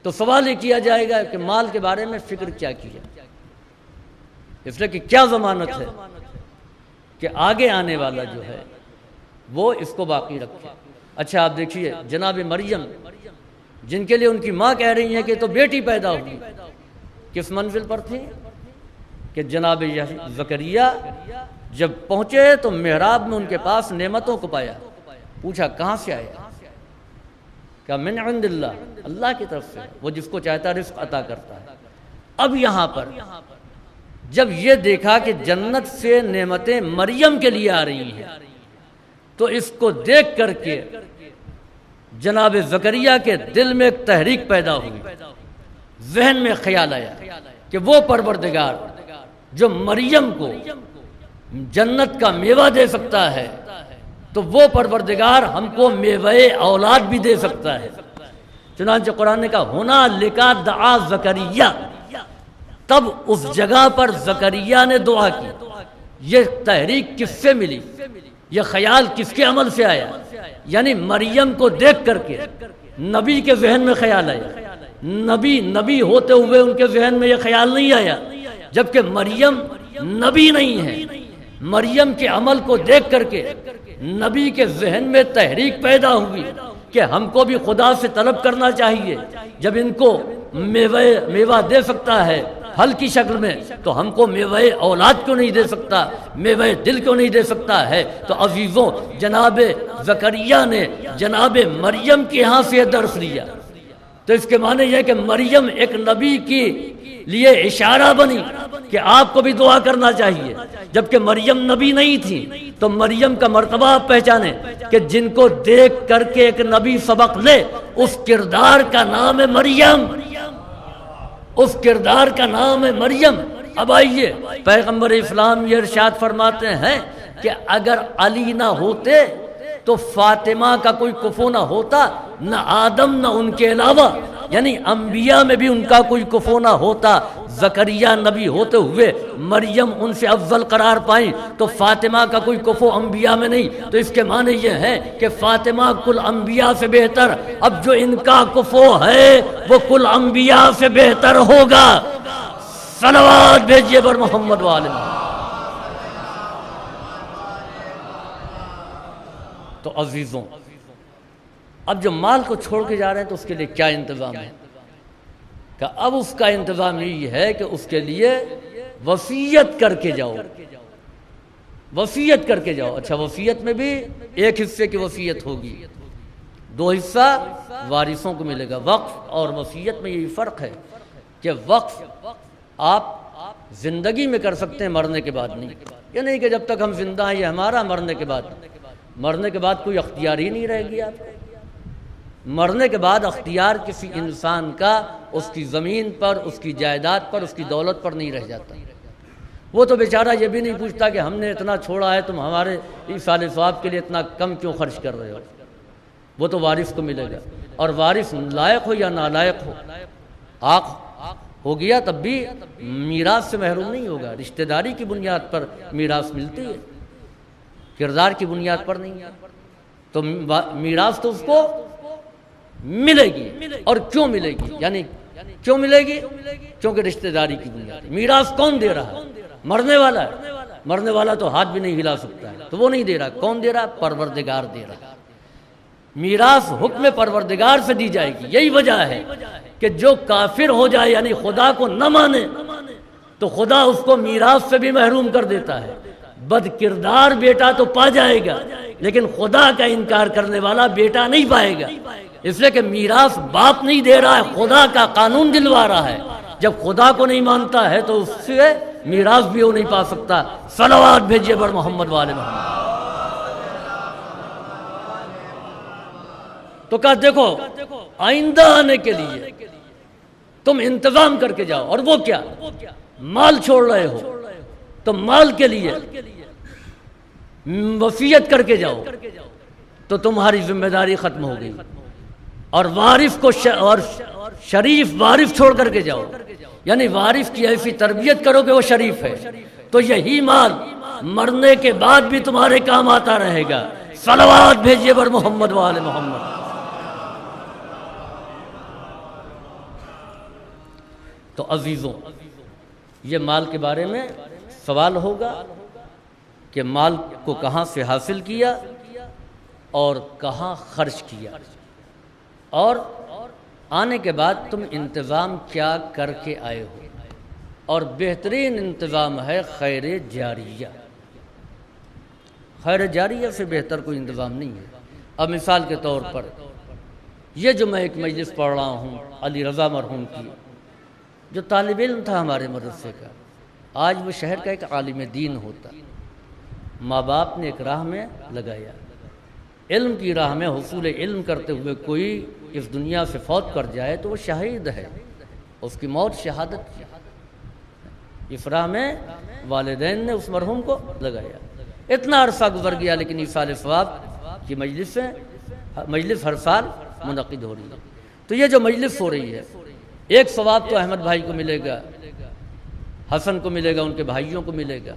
تو سوال یہ کیا جائے گا کہ مال کے بارے میں فکر کیا کیا، اس لیے کہ کیا ضمانت ہے کہ آگے آنے والا جو ہے وہ اس کو باقی رکھے۔ اچھا آپ دیکھیے جناب مریم جن کے لیے ان کی ماں کہہ رہی ہیں کہ تو بیٹی پیدا ہوئی، کس منزل پر تھی کہ جناب زکریا جب پہنچے تو محراب میں ان کے پاس نعمتوں کو پایا، پوچھا کہاں سے آیا، کہ من عند اللہ، اللہ کی طرف سے، وہ جس کو چاہتا رزق عطا کرتا ہے۔ اب یہاں پر جب یہ دیکھا کہ جنت سے نعمتیں مریم کے لیے آ رہی ہیں تو اس کو دیکھ کر کے جناب زکریا کے دل میں ایک تحریک پیدا ہوئی، ذہن میں خیال آیا کہ وہ پروردگار جو مریم کو جنت کا میوہ دے سکتا ہے تو وہ پروردگار ہم کو میوہ اولاد بھی دے سکتا ہے۔ چنانچہ قرآن نے کہا ہونا لکا دعا زکریا، تب اس جگہ پر زکریا نے دعا کی۔ یہ تحریک کس سے ملی، یہ خیال کس کے عمل سے آیا؟ یعنی مریم کو دیکھ کر کے نبی کے ذہن میں خیال آیا، نبی ہوتے ہوئے ان کے ذہن میں یہ خیال نہیں آیا، جبکہ مریم نبی نہیں ہے۔ مریم کے عمل کو دیکھ کر کے نبی کے ذہن میں تحریک پیدا ہوئی کہ ہم کو بھی خدا سے طلب کرنا چاہیے، جب ان کو میوہ دے سکتا ہے پھل کی شکل میں تو ہم کو میوہ اولاد کیوں نہیں دے سکتا، میوہ دل کیوں نہیں دے سکتا ہے؟ تو عزیزوں جناب زکریا نے جناب مریم کے ہاں سے درس لیا۔ تو اس کے معنی یہ ہے کہ مریم ایک نبی کی لیے اشارہ بنی کہ آپ کو بھی دعا کرنا چاہیے، جبکہ مریم نبی نہیں تھی۔ تو مریم کا مرتبہ آپ پہچانے کہ جن کو دیکھ کر کے ایک نبی سبق لے، اس کردار کا نام ہے مریم، اس کردار کا نام ہے مریم۔ اب آئیے پیغمبر اسلام یہ ارشاد فرماتے ہیں کہ اگر علی نہ ہوتے تو فاطمہ کا کوئی کفو نہ ہوتا، نہ آدم نہ ان کے علاوہ، یعنی انبیاء میں بھی ان کا کوئی کفو نہ ہوتا۔ زکریا نبی ہوتے ہوئے مریم ان سے افضل قرار پائیں تو فاطمہ کا کوئی کفو انبیاء میں نہیں۔ تو اس کے معنی یہ ہے کہ فاطمہ کل انبیاء سے بہتر، اب جو ان کا کفو ہے وہ کل انبیاء سے بہتر ہوگا۔ صلوات بھیجیے بر محمد والے۔ تو عزیزوں اب جو مال کو چھوڑ کے جا رہے ہیں تو اس کے لیے کیا انتظام ہے؟ کہ اب اس کا انتظام یہ ہے کہ اس کے لیے وصیت کر کے جاؤ، وصیت کر کے جاؤ۔ اچھا وصیت میں بھی ایک حصے کی وصیت ہوگی، 2 حصہ وارثوں کو ملے گا۔ وقف اور وصیت میں یہی فرق ہے کہ وقف آپ زندگی میں کر سکتے ہیں، مرنے کے بعد نہیں۔ یہ نہیں کہ جب تک ہم زندہ ہیں یہ ہمارا، مرنے کے بعد کوئی اختیار ہی نہیں رہے گی آپ کو۔ مرنے کے بعد اختیار کسی انسان کا اس کی زمین پر، اس کی جائیداد پر، اس کی دولت پر نہیں رہ جاتا۔ وہ تو بیچارہ یہ بھی نہیں پوچھتا کہ ہم نے اتنا چھوڑا ہے، تم ہمارے ایصال ثواب کے لیے اتنا کم کیوں خرچ کر رہے ہو۔ وہ تو وارث کو ملے گا، اور وارث لائق ہو یا نالائق ہو، آق ہو گیا تب بھی میراث سے محروم نہیں ہوگا۔ رشتہ داری کی بنیاد پر میراث ملتی ہے، کردار کی بنیاد پر نہیں۔ تو میراث تو اس کو ملے گی، اور کیوں ملے گی؟ یعنی کیوں ملے گی؟ کیونکہ رشتہ داری کی بنیاد۔ میراث کون دے رہا ہے؟ مرنے والا ہے، مرنے والا تو ہاتھ بھی نہیں ہلا سکتا ہے، تو وہ نہیں دے رہا۔ کون دے رہا؟ پروردگار دے رہا۔ میراث حکم پروردگار سے دی جائے گی۔ یہی وجہ ہے کہ جو کافر ہو جائے یعنی خدا کو نہ مانے تو خدا اس کو میراث سے بھی محروم کر دیتا ہے۔ بد کردار بیٹا تو پا جائے گا، لیکن خدا کا انکار کرنے والا بیٹا نہیں پائے گا۔ اس لیے کہ میراث باپ نہیں دے رہا ہے، خدا کا قانون دلوا رہا ہے۔ جب خدا کو نہیں مانتا ہے تو اس سے میراث بھی وہ نہیں پا سکتا۔ صلوات بھیجیے بر محمد والے محمد۔ تو کہا دیکھو آئندہ آنے کے لیے تم انتظام کر کے جاؤ، اور وہ کیا؟ مال چھوڑ رہے ہو تو مال کے لیے وصیت کر کے جاؤ تو تمہاری ذمہ داری ختم ہو گئی، اور وارث کو اور شریف وارث چھوڑ کر کے جاؤ، یعنی وارث کی ایسی تربیت کرو کہ وہ شریف ہے، تو یہی مال مرنے کے بعد بھی تمہارے کام آتا رہے گا۔ صلوات بھیجیے بر محمد وآل محمد۔ تو عزیزوں، یہ مال کے بارے میں سوال ہوگا کہ مال کو کہاں سے حاصل کیا اور کہاں خرچ کیا، اور آنے کے بعد تم انتظام کیا کر کے آئے ہو۔ اور بہترین انتظام ہے خیر جاریہ۔ خیر جاریہ سے بہتر کوئی انتظام نہیں ہے۔ اب مثال کے طور پر یہ جو میں ایک مجلس پڑھ رہا ہوں علی رضا مرحوم کی، جو طالب علم تھا ہمارے مدرسے کا، آج وہ شہر کا ایک عالم دین ہوتا، ماں باپ نے ایک راہ میں لگایا، علم کی راہ میں حصول علم کرتے ہوئے کوئی اس دنیا سے فوت کر جائے تو وہ شہید ہے، اس کی موت شہادت کی۔ اس راہ میں والدین نے اس مرحوم کو لگایا، اتنا عرصہ گزر گیا، لیکن ایصال ثواب کی مجلس ہر سال منعقد ہو رہی ہے۔ تو یہ جو مجلس ہو رہی ہے، ایک ثواب تو احمد بھائی کو ملے گا، حسن کو ملے گا، ان کے بھائیوں کو ملے گا،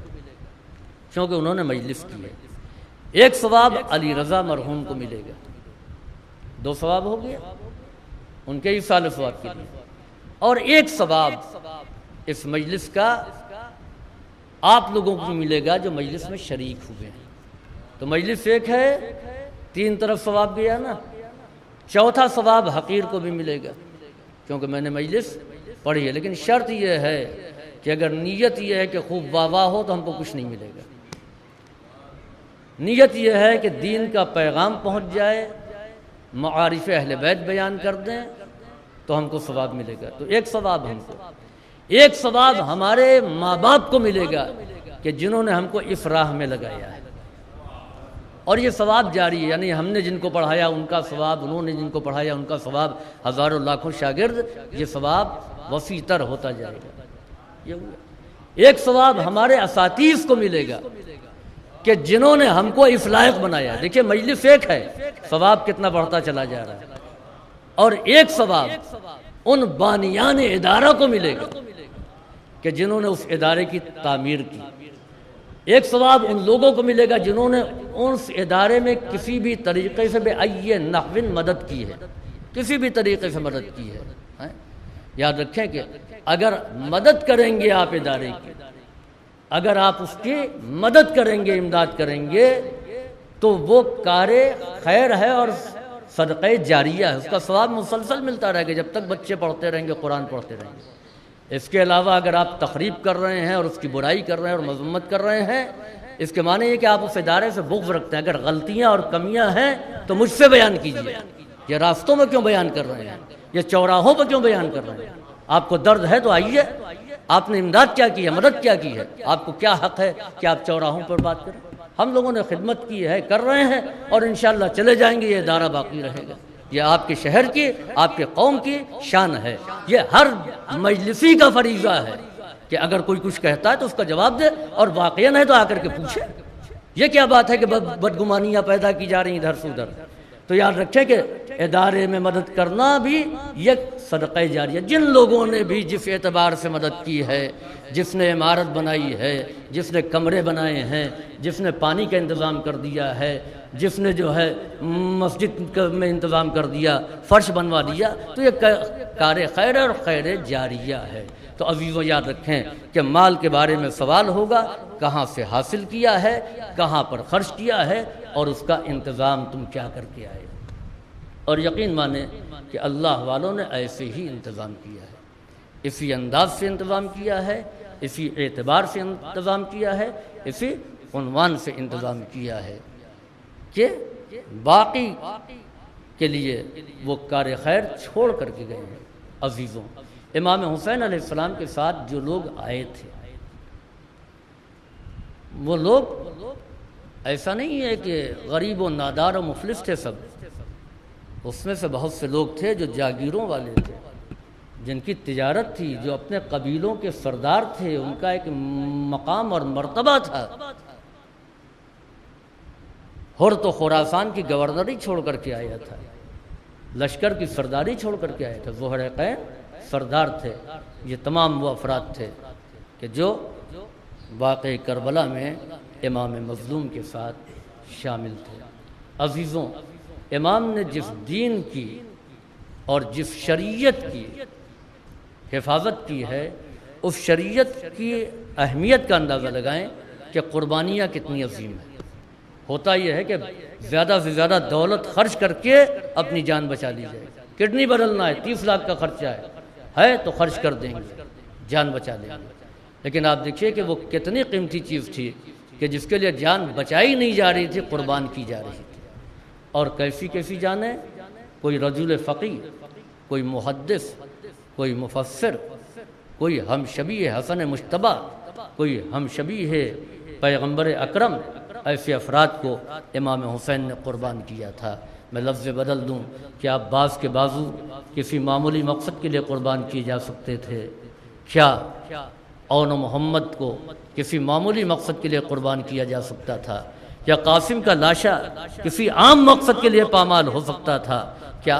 کیونکہ انہوں نے مجلس کی ہے۔ ایک ثواب علی رضا مرحوم کو ملے گا، دو ثواب ہو گیا ان کے ایصال ثواب کے لیے، اور ایک ثواب اس مجلس کا آپ لوگوں کو ملے گا جو مجلس میں شریک ہوئے ہیں۔ تو مجلس ایک ہے، تین طرف ثواب گیا نا، چوتھا ثواب حقیر کو بھی ملے گا، کیونکہ میں نے مجلس پڑھی ہے، لیکن شرط یہ ہے کہ اگر نیت یہ ہے کہ خوب واہ واہ ہو تو ہم کو کچھ نہیں ملے گا۔ نیت یہ ہے کہ دین کا پیغام پہنچ جائے، معارف اہل بیت بیان کر دیں تو ہم کو ثواب ملے گا۔ تو ایک ثواب ہم کو، ایک ثواب ہمارے ماں باپ کو ملے گا کہ جنہوں نے ہم کو اس راہ میں لگایا ہے، اور یہ ثواب جاری ہے، یعنی ہم نے جن کو پڑھایا ان کا ثواب، انہوں نے جن کو پڑھایا ان کا ثواب، ہزاروں لاکھوں شاگرد، یہ ثواب وسیع تر ہوتا جائے گا۔ یہ ہوا۔ ایک ثواب ہمارے اساتذہ کو ملے گا کہ جنہوں نے ہم کو اس لائق بنایا۔ دیکھیے مجلس ایک ہے، ثواب کتنا بڑھتا چلا جا رہا ہے، اور ایک ثواب ان بانیان ادارہ کو ملے گا کہ جنہوں نے اس ادارے کی تعمیر کی۔ ایک ثواب ان لوگوں کو ملے گا جنہوں نے اس ادارے میں کسی بھی طریقے سے بأی نحو مدد کی ہے، کسی بھی طریقے سے مدد کی ہے۔ یاد رکھیں کہ اگر مدد کریں گے آپ ادارے کی، اگر آپ اس کی مدد کریں گے، امداد کریں گے، تو وہ کار خیر ہے اور صدقہ جاریہ ہے، اس کا ثواب مسلسل ملتا رہے گا جب تک بچے پڑھتے رہیں گے، قرآن پڑھتے رہیں گے۔ اس کے علاوہ اگر آپ تخریب کر رہے ہیں اور اس کی برائی کر رہے ہیں اور مذمت کر رہے ہیں، اس کے معنی یہ کہ آپ اس ادارے سے بغض رکھتے ہیں۔ اگر غلطیاں اور کمیاں ہیں تو مجھ سے بیان کیجیے، یہ راستوں میں کیوں بیان کر رہے ہیں، یہ چوراہوں پر کیوں بیان کر رہے ہیں؟ آپ کو درد ہے تو آئیے، آپ نے امداد کیا کی ہے، مدد کیا کی ہے، آپ کو کیا حق ہے کہ آپ چوراہوں پر بات کریں؟ ہم لوگوں نے خدمت کی ہے، کر رہے ہیں، اور انشاءاللہ چلے جائیں گے، یہ ادارہ باقی رہے گا۔ یہ آپ کے شہر کی، آپ کے قوم کی شان ہے، یہ ہر مجلسی کا فریضہ ہے کہ اگر کوئی کچھ کہتا ہے تو اس کا جواب دے، اور واقعاً ہے تو آ کر کے پوچھے۔ یہ کیا بات ہے کہ بدگمانیاں پیدا کی جا رہی ہیں ادھر سے ادھر؟ تو یاد رکھیں کہ ادارے میں مدد کرنا بھی یک صدقہ جاریہ۔ جن لوگوں نے بھی جس اعتبار سے مدد کی ہے، جس نے عمارت بنائی ہے، جس نے کمرے بنائے ہیں، جس نے پانی کا انتظام کر دیا ہے، جس نے جو ہے مسجد میں انتظام کر دیا، فرش بنوا دیا، تو یہ کار خیر اور خیر جاریہ ہے۔ تو عزیزوں یاد رکھیں کہ مال کے بارے میں سوال ہوگا، کہاں سے حاصل کیا ہے، کہاں پر خرچ کیا ہے، اور اس کا انتظام تم کیا کر کے آئے۔ اور یقین مانیں کہ اللہ والوں نے ایسے ہی انتظام کیا ہے، اسی انداز سے انتظام کیا ہے، اسی اعتبار سے انتظام کیا ہے، اسی عنوان سے انتظام کیا ہے کہ باقی کے لیے وہ کار خیر چھوڑ کر کے گئے ہیں۔ عزیزوں، امام حسین علیہ السلام کے ساتھ جو لوگ آئے تھے، وہ لوگ ایسا نہیں ہے کہ غریب و نادار و مفلس تھے سب، اس میں سے بہت سے لوگ تھے جو جاگیروں والے تھے، جن کی تجارت تھی، جو اپنے قبیلوں کے سردار تھے، ان کا ایک مقام اور مرتبہ تھا۔ ہر تو خراسان کی گورنری چھوڑ کر کے آیا تھا، لشکر کی سرداری چھوڑ کر کے آیا تھا، ذوالحرقین سردار تھے۔ یہ تمام وہ افراد تھے کہ جو واقعہ کربلا میں امام مظلوم کے ساتھ شامل تھے۔ عزیزوں، امام نے جس دین کی اور جس شریعت کی حفاظت کی ہے، اس شریعت کی اہمیت کا اندازہ لگائیں کہ قربانیاں کتنی عظیم ہیں۔ ہوتا یہ ہے کہ زیادہ سے زیادہ دولت خرچ کر کے اپنی جان بچا لی جائے، کڈنی بدلنا ہے، 30 لاکھ کا خرچہ ہے تو خرچ کر دیں گے، جان بچا لیں گے۔ لیکن آپ دیکھیے کہ وہ کتنی قیمتی چیز تھی کہ جس کے لیے جان بچائی نہیں جا رہی تھی، قربان کی جا رہی تھی۔ اور کیسی کیسی جانیں، کوئی رجل فقیہ، کوئی محدث، کوئی مفسر، کوئی ہم شبیہ حسن مجتبی، کوئی ہم شبیہ پیغمبر اکرم، ایسے افراد کو امام حسین نے قربان کیا تھا۔ میں لفظ بدل دوں کہ عباس کے بازو کسی معمولی مقصد کے لیے قربان کیے جا سکتے تھے کیا؟ اون محمد کو کسی معمولی مقصد کے لیے قربان کیا جا سکتا تھا؟ یا قاسم کا لاشا کسی عام مقصد کے لیے پامال ہو سکتا تھا؟ کیا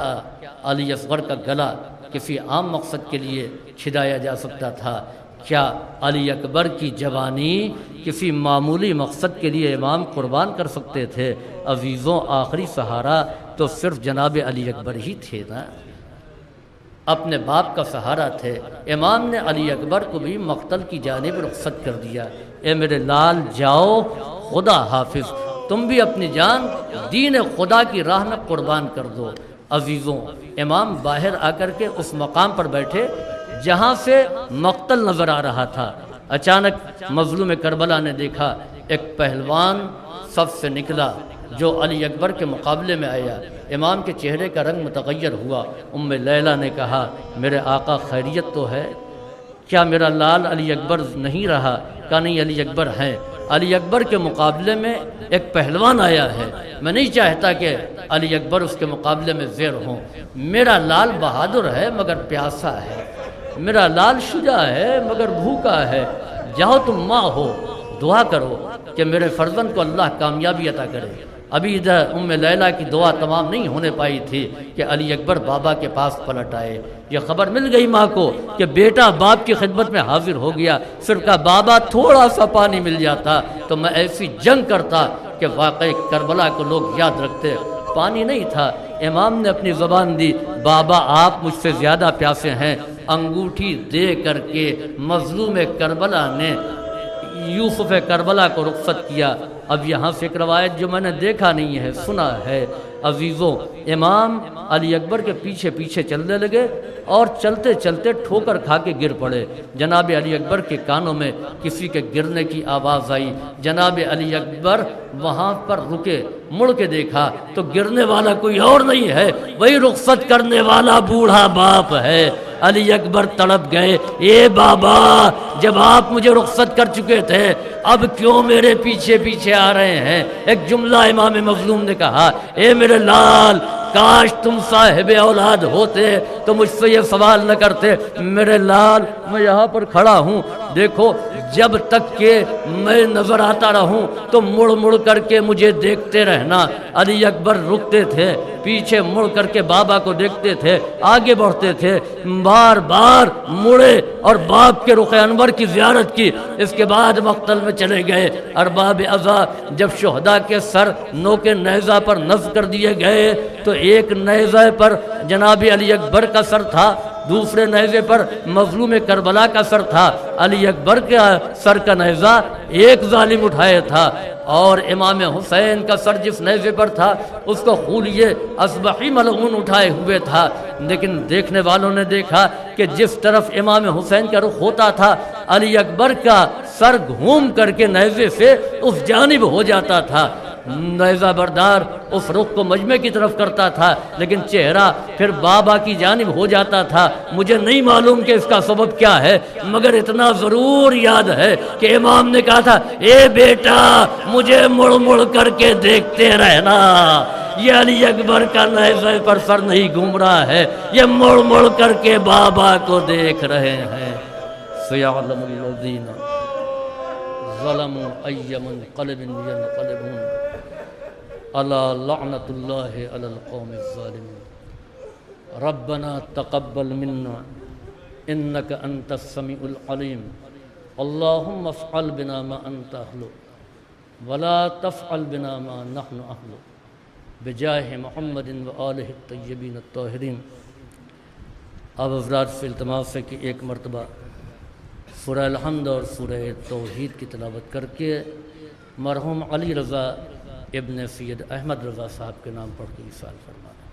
علی اصغر کا گلا کسی عام مقصد کے لیے چھدایا جا سکتا تھا؟ کیا علی اکبر کی جوانی کسی معمولی مقصد کے لیے امام قربان کر سکتے تھے؟ عزیزوں، آخری سہارا تو صرف جناب علی اکبر ہی تھے نا، اپنے باپ کا سہارا تھے۔ امام نے علی اکبر کو بھی مقتل کی جانب رخصت کر دیا، اے میرے لال جاؤ، خدا حافظ، تم بھی اپنی جان دین خدا کی راہ میں قربان کر دو۔ عزیزوں، امام باہر آ کر کے اس مقام پر بیٹھے جہاں سے مقتل نظر آ رہا تھا۔ اچانک مظلوم کربلا نے دیکھا ایک پہلوان صف سے نکلا جو علی اکبر کے مقابلے میں آیا۔ امام کے چہرے کا رنگ متغیر ہوا۔ ام لیلہ نے کہا، میرے آقا خیریت تو ہے؟ کیا میرا لال علی اکبر نہیں رہا؟ کہا نہیں، علی اکبر ہیں۔ علی اکبر کے مقابلے میں ایک پہلوان آیا ہے، میں نہیں چاہتا کہ علی اکبر اس کے مقابلے میں زیر ہوں۔ میرا لال بہادر ہے مگر پیاسا ہے، میرا لال شجاع ہے مگر بھوکا ہے۔ جاؤ تم ماں ہو، دعا کرو کہ میرے فرزند کو اللہ کامیابی عطا کرے۔ ابھی ادھر ام لیلہ کی دعا تمام نہیں ہونے پائی تھی کہ علی اکبر بابا کے پاس پلٹ آئے۔ یہ خبر مل گئی ماں کو کہ بیٹا باپ کی خدمت میں حاضر ہو گیا۔ صرف کہا، بابا تھوڑا سا پانی مل جاتا تو میں ایسی جنگ کرتا کہ واقعی کربلا کو لوگ یاد رکھتے۔ پانی نہیں تھا، امام نے اپنی زبان دی، بابا آپ مجھ سے زیادہ پیاسے ہیں۔ انگوٹھی دے کر کے مظلوم کربلا نے یوسف کربلا کو رخصت کیا۔ اب یہاں سے ایک روایت جو میں نے دیکھا نہیں ہے، سنا ہے۔ عزیزوں، امام علی اکبر کے پیچھے پیچھے چلنے لگے اور چلتے چلتے ٹھوکر کھا کے گر پڑے۔ جناب علی اکبر کے کانوں میں کسی کے گرنے کی آواز آئی۔ جناب علی اکبر وہاں پر رکے، مڑ کے دیکھا تو گرنے والا کوئی اور نہیں ہے، وہی رخصت کرنے والا بوڑھا باپ ہے۔ علی اکبر تڑپ گئے، اے بابا، جب آپ مجھے رخصت کر چکے تھے اب کیوں میرے پیچھے پیچھے آ رہے ہیں؟ ایک جملہ امام مظلوم نے کہا، اے میرے لال، کاش تم صاحب اولاد ہوتے تو مجھ سے یہ سوال نہ کرتے۔ میرے لال، میں یہاں پر کھڑا ہوں، دیکھو جب تک کہ میں نظر آتا رہوں تو مڑ مڑ کر کے مجھے دیکھتے رہنا۔ علی اکبر رکتے تھے، پیچھے مڑ کر کے بابا کو دیکھتے تھے، آگے بڑھتے تھے، بار بار مڑے اور باپ کے رخ انور کی زیارت کی۔ اس کے بعد مقتل میں چلے گئے۔ ارباب عزا جب شہداء کے سر نوک نیزہ پر نصب کر دیے گئے تو ایک نیزہ پر جناب علی اکبر کا سر تھا، دوسرے نیزے پر مظلوم کربلا کا سر تھا۔ علی اکبر کے سر کا نیزہ ایک ظالم اٹھایا تھا اور امام حسین کا سر جس نیزے پر تھا اس کو خولیے اصبحی ملعون اٹھائے ہوئے تھا۔ لیکن دیکھنے والوں نے دیکھا کہ جس طرف امام حسین کا رخ ہوتا تھا علی اکبر کا سر گھوم کر کے نیزے سے اس جانب ہو جاتا تھا۔ نیزہ بردار اس رخ کو مجمع کی طرف کرتا تھا لیکن چہرہ پھر بابا کی جانب ہو جاتا تھا۔ مجھے نہیں معلوم کہ اس کا سبب کیا ہے، مگر اتنا ضرور یاد ہے کہ امام نے کہا تھا، اے بیٹا مجھے مڑ مڑ کر کے دیکھتے رہنا۔ یہ علی اکبر کا نیزے پر سر نہیں گھوم رہا ہے، یہ مڑ مڑ کر کے بابا کو دیکھ رہے ہیں۔ سیعلم الذین ظلموا ای منقلب ینقلبون۔ الا لعنت اللہ علی القوم الظالمین ربنا تقبل منا انک انت السمیع العلیم اللہم افعل بنا ما انت اہل ولا تفعل بنا ما نحن اہل بجاہ محمد و آلہ الطیبین الطاہرین۔ اب حضرات سے التماس ہے کہ ایک مرتبہ سورہ الحمد اور سورہ توحید کی تلاوت کر کے مرحوم علی رضا ابن سید احمد رضا صاحب کے نام پڑھ کے ایصال فرمائیں۔